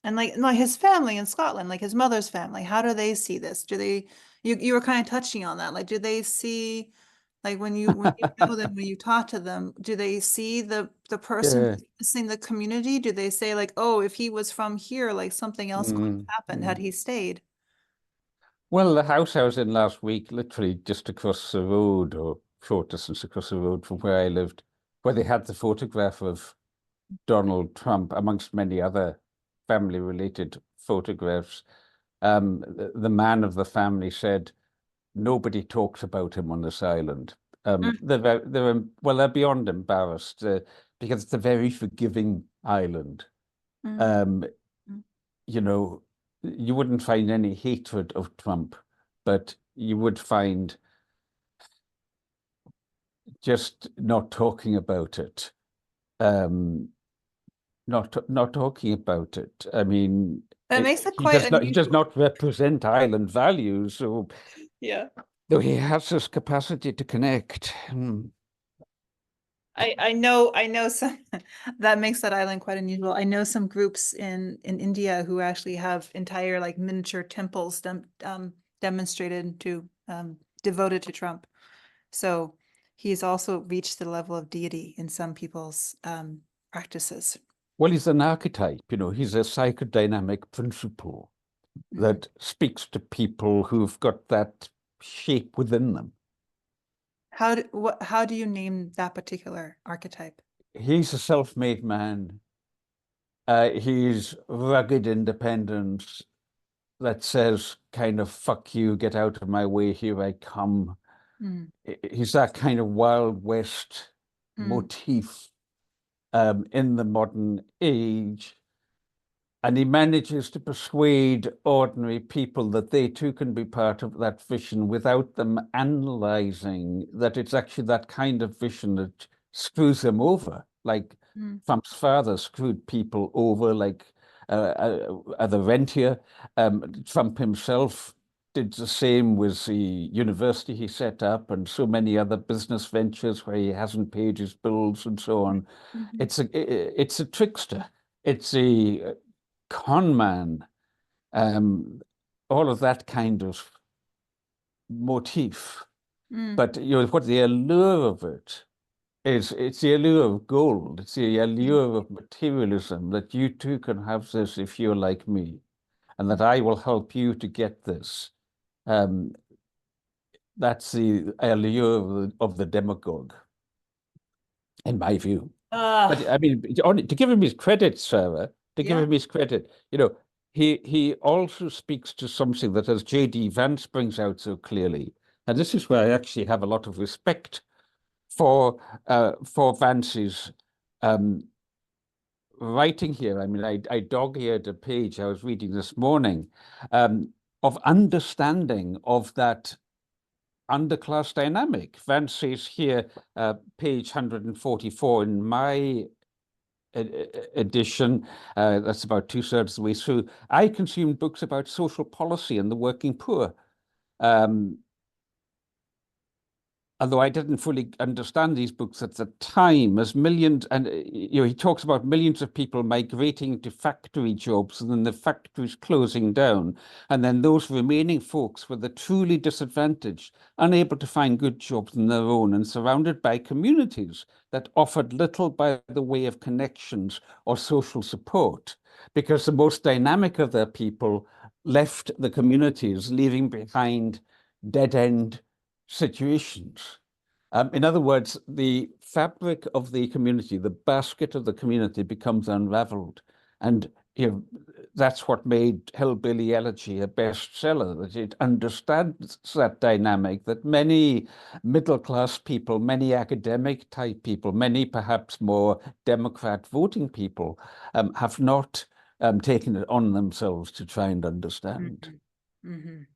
And like his family in Scotland, like his mother's family, how do they see this? Do they, you were kind of touching on that. Like, do they see, like when you know them, when you talk to them, do they see the person Yeah. witnessing the community? Do they say like, oh, if he was from here, like something else could Mm, have happened had mm. he stayed? Well, the house I was in last week, literally just across the road, or short distance across the road from where I lived, where they had the photograph of Donald Trump, amongst many other family-related photographs. The man of the family said nobody talks about him on this island. Mm, They're beyond embarrassed because it's a very forgiving island. mm, Um, mm. you know, you wouldn't find any hatred of Trump, but you would find just not talking about it. Um, not talking about it. I mean, It makes it he quite does not unusual. represent island values. So Yeah. though he has this capacity to connect. Hmm. I know some that makes that island quite unusual. I know some groups in India who actually have entire like miniature temples demonstrated to devoted to Trump. So he's also reached the level of deity in some people's practices. Well, he's an archetype, he's a psychodynamic principle Mhm. that speaks to people who've got that shape within them. How do you name that particular archetype? He's a self-made man. He's rugged independence that says kind of fuck you, get out of my way, here I come. Mm, He's that kind of Wild West mm, motif in the modern age. And he manages to persuade ordinary people that they too can be part of that vision without them analyzing that it's actually that kind of vision that screws them over. Like mm, Trump's father screwed people over, like the rentier. Trump himself did the same with the university he set up and so many other business ventures where he hasn't paid his bills and so on. mhm, It's a trickster. It's a con man, um, all of that kind of motif. mm, But what the allure of it is, it's the allure of gold. It's the mm, allure of materialism that you too can have this if you're like me, and that I will help you to get this. Um, that's the allure of the demagogue, in my view. But uh, I mean, to give him his credit, Sarah, to give yeah. him his credit, he also speaks to something that, as J.D. Vance brings out so clearly, and this is where I actually have a lot of respect for Vance's um, writing here. I mean, I dog-eared a page I was reading this morning um, of understanding of that underclass dynamic. Vance says here, page 144 in my edition, that's about two-thirds of the way through, I consumed books about social policy and the working poor. Um, Although I didn't fully understand these books at the time, as millions, and he talks about millions of people migrating to factory jobs and then the factories closing down, and then those remaining folks were the truly disadvantaged, unable to find good jobs on their own, and surrounded by communities that offered little by the way of connections or social support, because the most dynamic of their people left the communities, leaving behind dead-end situations. In other words, the fabric of the community, the basket of the community becomes unraveled. And that's what made Hillbilly Elegy a bestseller, that it understands that dynamic that many middle-class people, many academic type people, many perhaps more Democrat voting people have not taken it on themselves to try and understand. Mhm, mhm.